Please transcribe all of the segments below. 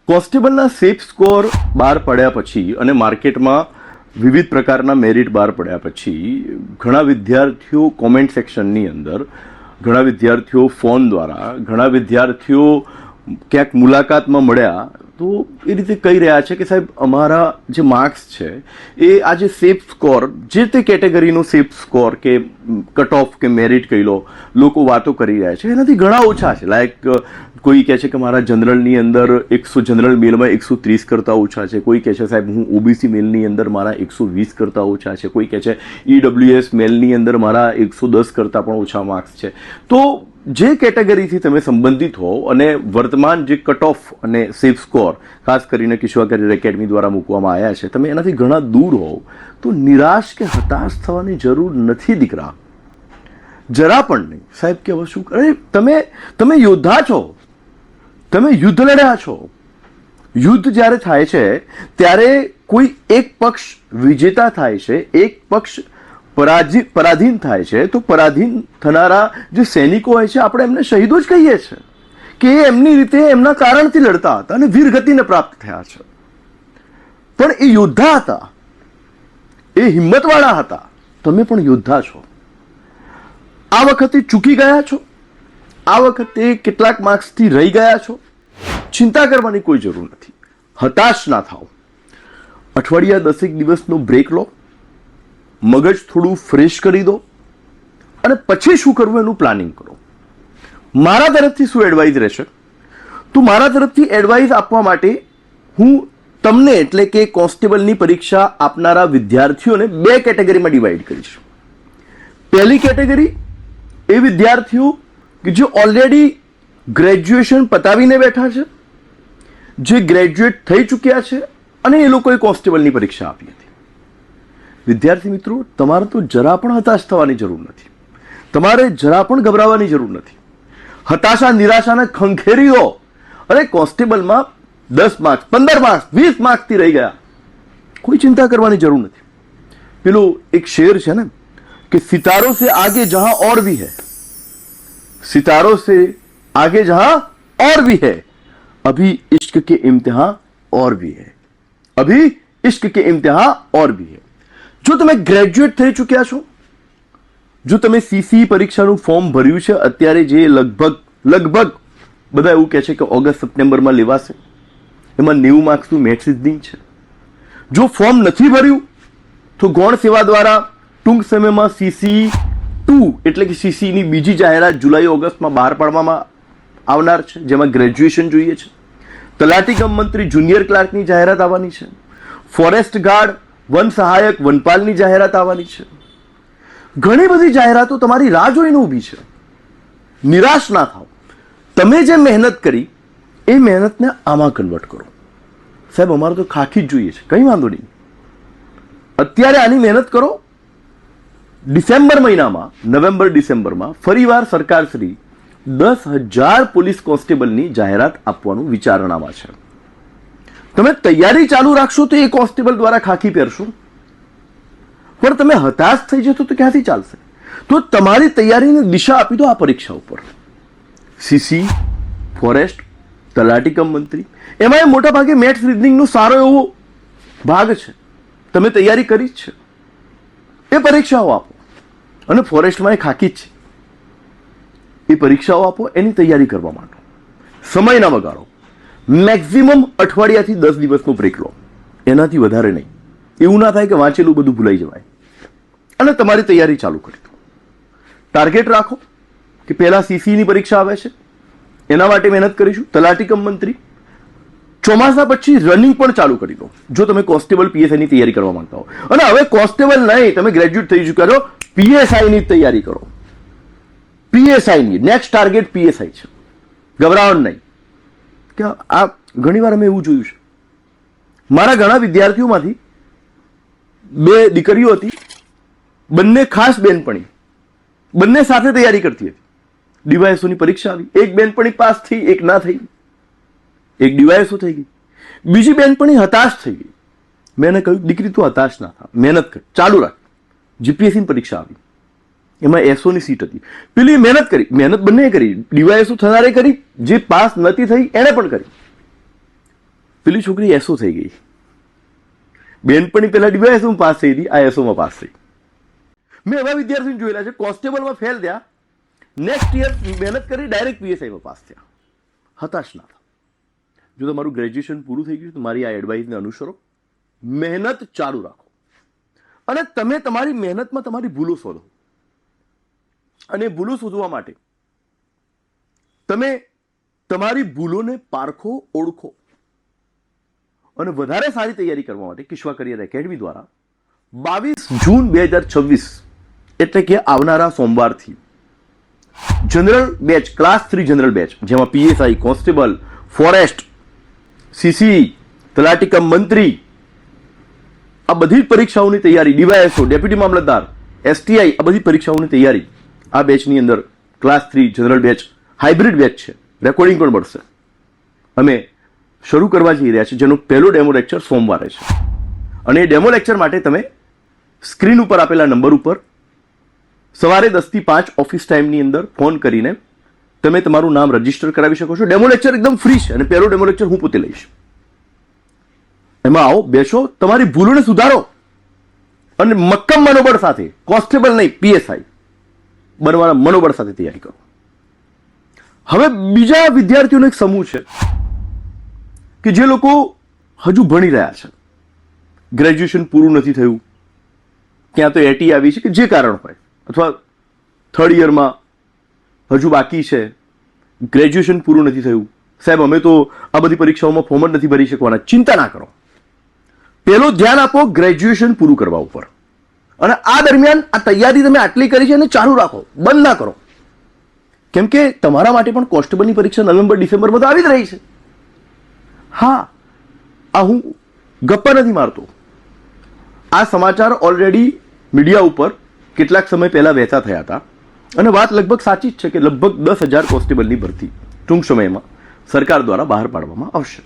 કોન્સ્ટેબલના safe score બહાર પડ્યા પછી અને માર્કેટમાં વિવિધ પ્રકારના મેરિટ બહાર પડ્યા પછી ઘણા વિદ્યાર્થીઓ કોમેન્ટ સેક્શનની અંદર, ઘણા વિદ્યાર્થીઓ ફોન દ્વારા, ઘણા વિદ્યાર્થીઓ ક્યાંક મુલાકાતમાં મળ્યા તો એ રીતે કહી રહ્યા છે કે સાહેબ અમારા જે માર્ક્સ છે એ આ જે સેફ સ્કોર, જે તે કેટેગરીનો સેફ સ્કોર કે કટ ઓફ કે મેરિટ કહી લો, લોકો વાતો કરી રહ્યા છે એનાથી ઘણા ઓછા છે. લાઈક કોઈ કહે છે કે મારા જનરલની અંદર જનરલ મેલમાં 130 કરતાં ઓછા છે, કોઈ કહે છે સાહેબ હું ઓબીસી મેલની અંદર મારા 120 કરતાં ઓછા છે, કોઈ કહે છે ઈડબ્લ્યુએસ મેલની અંદર મારા 110 કરતાં પણ ઓછા માર્ક્સ છે. તો જે કેટેગરીથી તમે સંબંધિત હો અને વર્તમાન જે કટ ઓફ અને સેફ સ્કોર ખાસ કરીને કિશોર કરિયર એકેડમી દ્વારા મૂકવામાં આવ્યા છે, તમે એનાથી ઘણા દૂર હો તો નિરાશ કે હતાશ થવાની જરૂર નથી દીકરા, જરા પણ નહીં. સાહેબ કે હવે શું કરે, તમે યોદ્ધા છો, તમે યુદ્ધ લડ્યા છો. યુદ્ધ જ્યારે થાય છે ત્યારે કોઈ એક પક્ષ વિજેતા થાય છે, એક પક્ષ પરાધીન થાય છે, તો પરાધીન થનારા જે સૈનિકો હોય છે આપણે એમને શહીદો જ કહીએ છીએ કે એ એમની રીતે એમના કારણથી લડતા હતા અને વીરગતિને પ્રાપ્ત થયા છે. પણ એ યોદ્ધા હતા, એ હિંમતવાળા હતા. તમે પણ યોદ્ધા છો. આ વખતે ચૂકી ગયા છો, આ વખતે કેટલાક માર્ક્સથી રહી ગયા છો, ચિંતા કરવાની કોઈ જરૂર નથી. હતાશ ના થાઓ. અઠવાડિયા 10 દિવસનો બ્રેક લો, મગજ થોડું ફ્રેશ કરી દો અને પછી શું કરવું એનું પ્લાનિંગ કરો. મારા તરફથી શું એડવાઇસ રહેશે, તો મારા તરફથી એડવાઇસ આપવા માટે હું તમને એટલે કે કોન્સ્ટેબલની પરીક્ષા આપનારા વિદ્યાર્થીઓને 2 કેટેગરીમાં ડિવાઈડ કરીશ. પહેલી કેટેગરી એ વિદ્યાર્થીઓ કે જે ઓલરેડી ગ્રેજ્યુએશન પતાવીને બેઠા છે, જે ગ્રેજ્યુએટ થઈ ચૂક્યા છે અને એ લોકોએ કોન્સ્ટેબલની પરીક્ષા આપી હતી. વિદ્યાર્થી મિત્રો, તમારે તો જરા પણ હતાશ થવાની જરૂર નથી, તમારે જરા પણ ગભરાવાની જરૂર નથી. હતાશા નિરાશાને ખંખેરી દો અને કોન્સ્ટેબલમાં 10 માર્ક્સ, 15 માર્ક્સ, 20 માર્ક્સથી રહી ગયા, કોઈ ચિંતા કરવાની જરૂર નથી. પેલું એક શેર છે ને કે સિતારો સે આગે જહાં और भी है, सितारों से आगे जहां और भी है, अभी इश्क के इम्तिहान और भी है, अभी इश्क के इम्तिहान और भी है. જો તમે ગ્રેજ્યુએટ થઈ ચૂક્યા છો, જો તમે સીસી પરીક્ષાનું ફોર્મ ભર્યું છે અત્યારે, જે લગભગ બધા એવું કહે છે કે ઓગસ્ટ સપ્ટેમ્બરમાં લેવાશે, એમાં 90 માર્ક્સનું મેથ્સ રીઝનિંગ છે. જો ફોર્મ નથી ભર્યું તો ગૌણ સેવા દ્વારા ટૂંક સમયમાં CC2 એટલે કે CCની બીજી જાહેરાત જુલાઈ ઓગસ્ટમાં બહાર પાડવામાં આવનાર છે, જેમાં ગ્રેજ્યુએશન જોઈએ છે. તલાટી કમ મંત્રી જુનિયર ક્લાર્કની જાહેરાત આવવાની છે. ફોરેસ્ટ ગાર્ડ, વન સહાયક, વનપાલની જાહેરાત આવવાની છે. ઘણી બધી જાહેરાતો તમારી રાહ જોઈને ઊભી છે. નિરાશ ના થાઓ. તમે જે મહેનત કરી એ મહેનતને આમાં કન્વર્ટ કરો. સાહેબ અમારે તો ખાખી જ જોઈએ છે, કંઈ વાંધો નહીં, અત્યારે આની મહેનત કરો. ડિસેમ્બર મહિનામાં, નવેમ્બર ડિસેમ્બરમાં ફરીવાર સરકારશ્રી 10,000 પોલીસ કોન્સ્ટેબલની જાહેરાત આપવાનું વિચારણામાં છે. તમે તૈયારી ચાલુ રાખશો તો એ કોન્સ્ટેબલ દ્વારા ખાખી પહેરશો, પણ તમે હતાશ થઈ જશો તો ક્યાંથી ચાલશે? તો તમારી તૈયારીની દિશા આપી દો આ પરીક્ષા ઉપર. સીસી, ફોરેસ્ટ, તલાટી કમ મંત્રી, એમાં મોટા ભાગે મેથ્સ રીઝનિંગનો સારો એવો ભાગ છે, તમે તૈયારી કરી જ છે. એ પરીક્ષાઓ આપો. અને ફોરેસ્ટમાં એ ખાકી જ છે, એ પરીક્ષાઓ આપો, એની તૈયારી કરવા માંડો. સમય ના બગાડો. મેક્સિમમ અઠવાડિયાથી 10 દિવસનો બ્રેક લો, એનાથી વધારે નહીં. એવું ના થાય કે વાંચેલું બધું ભૂલાઈ જવાય. અને તમારી તૈયારી ચાલુ કરી દો. ટાર્ગેટ રાખો કે પહેલા CCની પરીક્ષા આવે છે, એના માટે મહેનત કરીશું. તલાટી કમ મંત્રી, ચોમાસા પછી રનિંગ પણ ચાલુ કરી દો જો તમે કોન્સ્ટેબલ PSIની તૈયારી કરવા માંગતા હો. અને હવે કોન્સ્ટેબલ નહીં, તમે ગ્રેજ્યુએટ થઈ ચૂક્યા છો, PSIની તૈયારી કરો. PSIની નેક્સ્ટ ટાર્ગેટ PSI છે, ગભરાવાનું નહીં. કે આ ઘણીવાર અમે એવું જોયું છે, મારા ઘણા વિદ્યાર્થીઓમાંથી 2 દીકરીઓ હતી, બંને ખાસ બેનપણી, બંને સાથે તૈયારી કરતી હતી. DYSOની પરીક્ષા આવી, એક બેનપણી પાસ થઈ, એક ના થઈ, એક DYSO થઈ ગઈ, બીજી બેનપણી હતાશ થઈ ગઈ. મેં એને કહ્યું દીકરી તું હતાશ ના થા, મહેનત કર, ચાલુ રાખ. GPSCની પરીક્ષા આવી, એમાં SOની સીટ હતી. પેલી મહેનત કરી, મહેનત બંને કરી, DYSO થનારે કરી, જે પાસ નથી થઈ એણે પણ કરી. પેલી છોકરી એસો થઈ ગઈ, બેનપણી પેલા ડીવાયએસઓમાં પાસ થઈ હતી, આ એસઓમાં પાસ થઈ. મેં એવા વિદ્યાર્થીઓ જોયેલા છે કોન્સ્ટેબલમાં ફેલ થયા, નેક્સ્ટ યર મહેનત કરી ડાયરેક્ટ પીએસઆઈમાં પાસ થયા. હતાશ ના થાવ. જો તમારું ગ્રેજ્યુએશન પૂરું થઈ ગયું તો મારી આ એડવાઇસને અનુસરો, મહેનત ચાલુ રાખો અને તમે તમારી મહેનતમાં તમારી ભૂલો શોધો. અને ભૂલો શોધવા માટે તમે તમારી ભૂલોને પારખો, ઓળખો અને વધારે સારી તૈયારી કરવા માટે કિશ્વા કરિયર એકેડમી દ્વારા 22 જૂન 2026 એટલે કે આવનારા સોમવારથી general batch, class 3 general batch, જેમાં પીએસઆઈ, કોન્સ્ટેબલ, ફોરેસ્ટ, સીસી, તલાટી કમ મંત્રી, આ બધી પરીક્ષાઓની તૈયારી, ડીવાયએસઓ, ડેપ્યુટી મામલતદાર, એસટીઆઈ, આ બધી પરીક્ષાઓની તૈયારી આ બેચની અંદર class 3 general batch hybrid batch છે. રેકોર્ડિંગ પણ મળશે. અમે શરૂ કરવા જઈ રહ્યા છીએ, જેનો પહેલો ડેમો લેક્ચર સોમવારે છે. અને એ ડેમો લેક્ચર માટે તમે સ્ક્રીન ઉપર આપેલા નંબર ઉપર સવારે 10 થી 5 ઓફિસ ટાઈમની અંદર ફોન કરીને તમે તમારું નામ રજીસ્ટર કરાવી શકો છો. ડેમો લેક્ચર એકદમ ફ્રી છે અને પહેલો ડેમો લેક્ચર હું પોતે લઈશ. એમાં આવો, બેસો, તમારી ભૂલોને સુધારો અને મક્કમ મનોબળ સાથે, કોન્સ્ટેબલ નહીં પીએસઆઈ બનવાના મનોબળ સાથે તૈયારી કરો. હવે બીજા વિદ્યાર્થીઓનો એક સમૂહ છે કે જે લોકો હજુ ભણી રહ્યા છે, ગ્રેજ્યુએશન પૂરું નથી થયું, ક્યાં તો એટી આવી છે કે જે કારણ હોય, અથવા થર્ડ યરમાં હજુ બાકી છે, ગ્રેજ્યુએશન પૂરું નથી થયું, સાહેબ અમે તો આ બધી પરીક્ષાઓમાં ફોર્મ જ નથી ભરી શકવાના. ચિંતા ના કરો, પહેલો ધ્યાન આપો ગ્રેજ્યુએશન પૂરું કરવા ઉપર. અને આ દરમિયાન આ તૈયારી તમે આટલી કરી છે અને ચાલુ રાખો, બંધ ના કરો. કેમ કે તમારા માટે પણ કોન્સ્ટેબલની પરીક્ષા નવેમ્બર ડિસેમ્બરમાં તો આવી જ રહી છે. હા, આ હું ગપ્પા નથી મારતો. આ સમાચાર ઓલરેડી મીડિયા ઉપર કેટલાક સમય પહેલા વહેતા થયા હતા અને વાત લગભગ સાચી જ છે કે લગભગ 10,000 કોન્સ્ટેબલની ભરતી ટૂંક સમયમાં સરકાર દ્વારા બહાર પાડવામાં આવશે.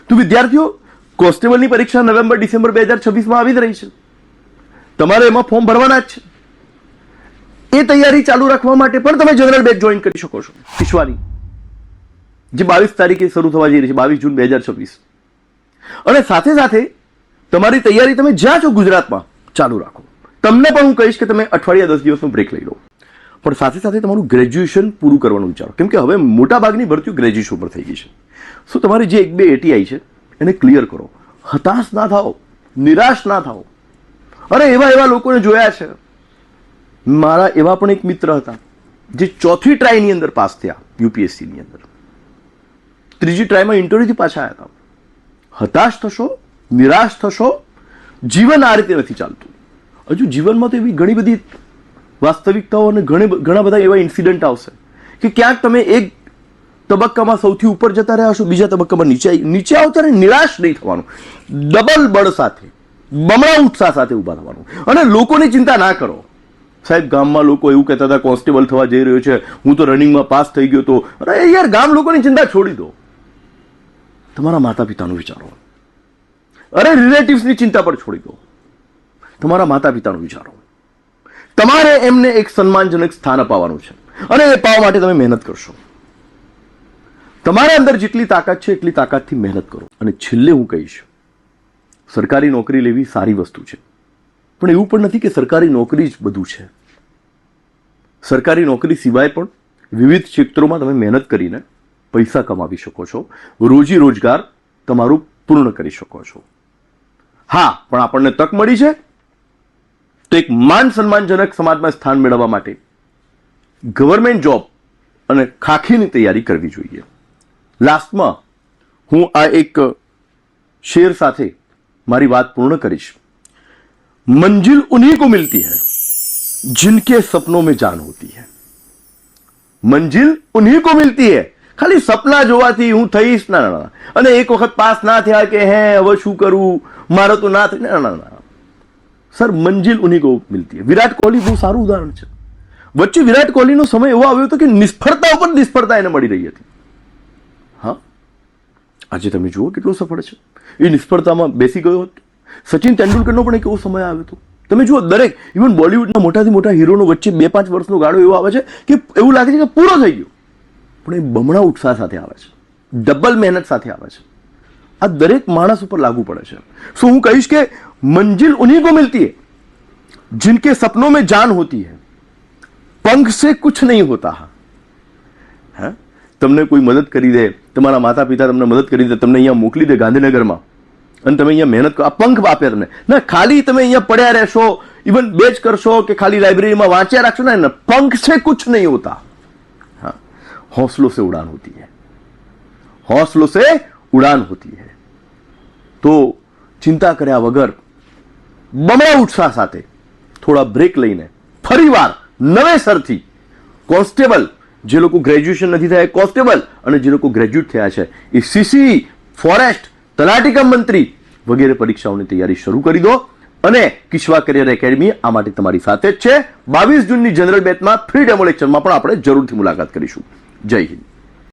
તો વિદ્યાર્થીઓ, કોન્સ્ટેબલની પરીક્ષા નવેમ્બર ડિસેમ્બર 2026માં આવી જ રહી છે. તમારે એમાં ફોર્મ ભરવાના જ છે. એ તૈયારી ચાલુ રાખવા માટે પણ તમે જનરલ બેચ જોઈન કરી શકો છો કિશ્વાની, જે 22 તારીખે શરૂ થવા જઈ રહી છે, 22 જૂન 2026. અને સાથે સાથે તમારી તૈયારી તમે જ્યાં છો ગુજરાતમાં ચાલુ રાખો. તમને પણ હું કહીશ કે તમે અઠવાડિયા 10 દિવસનો બ્રેક લઈ લો, પણ સાથે સાથે તમારું ગ્રેજ્યુએશન પૂરું કરવાનું વિચારો. કેમ કે હવે મોટાભાગની ભરતીઓ ગ્રેજ્યુએશન પર થઈ ગઈ છે. શું તમારી જે 1-2 એટીઆઈ છે એને ક્લિયર કરો. હતાશ ના થાઓ, નિરાશ ના થાઓ. અરે એવા લોકોને જોયા છે. મારા એવા પણ એક મિત્ર હતા જે 4થી ટ્રાયની અંદર પાસ થયા યુપીએસસીની અંદર, 3જી ટ્રાયમાં ઇન્ટરવ્યુથી પાછા આવ્યા હતા. હતાશ થશો, નિરાશ થશો. જીવન આ રીતે નથી ચાલતું. હજુ જીવનમાં તો એવી ઘણી બધી વાસ્તવિકતાઓ અને ઘણા બધા એવા ઇન્સિડન્ટ આવશે કે ક્યાંક તમે એક તબક્કામાં સૌથી ઉપર જતા રહ્યા છો, બીજા તબક્કામાં નીચે આવતા રહે. નિરાશ નહીં થવાનું, ડબલ બળ સાથે, બમણા ઉત્સાહ સાથે ઉભા થવાનું. અને લોકોની ચિંતા ના કરો. સાહેબ, ગામમાં લોકો એવું કહેતા હતા કોન્સ્ટેબલ થવા જઈ રહ્યો છે, હું તો રનિંગમાં પાસ થઈ ગયો તો. અરે યાર, ગામ લોકોની ચિંતા છોડી દો. તમારા માતા પિતાનું વિચારો. અરે રિલેટિવ્સની ચિંતા પણ છોડી દો. તમારા માતા પિતાનું વિચારો. તમારે એમને એક સન્માનજનક સ્થાન અપાવવાનું છે અને એ પાવા માટે તમે મહેનત કરશો. તમારા અંદર જેટલી તાકાત છે એટલી તાકાતથી મહેનત કરો. અને છેલ્લે હું કહીશ, સરકારી નોકરી લેવી સારી વસ્તુ છે, પણ એવું પણ નથી કે સરકારી નોકરી જ બધું છે. સરકારી નોકરી સિવાય પણ વિવિધ ક્ષેત્રોમાં તમે મહેનત કરીને પૈસા કમાવી શકો છો, રોજી રોજગાર તમારું પૂર્ણ કરી શકો છો. હા, પણ આપણને તક મળી છે તો એક માન સન્માનજનક સમાજમાં સ્થાન મેળવવા માટે ગવર્મેન્ટ જોબ અને ખાખીની તૈયારી કરવી જોઈએ. લાસ્ટમાં હું આ એક શેર સાથે મારી વાત પૂર્ણ કરીશ. મંजिल उन्हीं को मिलती है जिनके सपनों में जान होती है. મંજિલ ઉन्हीं को मिलती है. ખાલી સપના જોવાથી હું થઈશ ના. અને એક વખત પાસ ના થયા કે હે હવે શું કરું, મારે તો ના થાય. ના. સર, મંજિલ ઉन्हीं को मिलती है. વિરાટ કોહલી બહુ સારું ઉદાહરણ છે. વચ્ચે વિરાટ કોહલીનો સમય એવો આવ્યો હતો કે નિષ્ફળતા ઉપર નિષ્ફળતા એને મળી રહી હતી. હા, આજે તમે જુઓ કેટલો સફળ છે. એ નિષ્ફળતામાં બેસી ગયો હતો. સચિન તેંડુલકરનો પણ એક એવો સમય આવ્યો હતો. તમે જુઓ, દરેક ઇવન બોલિવૂડના મોટાથી મોટા હીરોનો વચ્ચે 2-5 વર્ષનો ગાળો એવો આવે છે કે એવું લાગે છે કે પૂરો થઈ ગયો, પણ એ બમણા ઉત્સાહ સાથે આવે છે, ડબલ મહેનત સાથે આવે છે. આ દરેક માણસ ઉપર લાગુ પડે છે. શું હું કહીશ કે મંजिल उन्हीं को मिलती है जिनके सपनों में जान होती है, पंख से कुछ नहीं होता. હા, તમને કોઈ મદદ કરી દે, તમારા માતા પિતા તમને મદદ કરી દે, તમને અહીંયા મોકલી દે ગાંધીનગરમાં, અને તમે અહીંયા મહેનત કરો, આ પંખ આપે તમને ના. ખાલી તમે અહીંયા પડ્યા રહેશો, ઇવન બેચ કરશો કે ખાલી લાઇબ્રેરીમાં વાંચ્યા રાખશો ને, પંખ से कुछ नहीं होता. हाँ, हौसलों से उड़ान होती है, हौसलों से उड़ान होती है. तो ચિંતા કર્યા વગર બમણા ઉત્સાહ સાથે થોડા બ્રેક લઈને ફરીવાર નવેસરથી કોન્સ્ટેબલ, જે લોકો ગ્રેજ્યુએશન નથી થયા કોન્સ્ટેબલ, અને જે લોકો ગ્રેજ્યુએટ થયા છે એ સીસી, ફોરેસ્ટ, તલાટી કમ મંત્રી વગેરે પરીક્ષાઓની તૈયારી શરૂ કરી દો. અને કિશ્વા કરિયર એકેડમી આ માટે તમારી સાથે જ છે. 22 જૂનની જનરલ બેચમાં ફ્રી ડેમો લેક્ચરમાં પણ આપણે જરૂરથી મુલાકાત કરીશું. જય હિન્દ.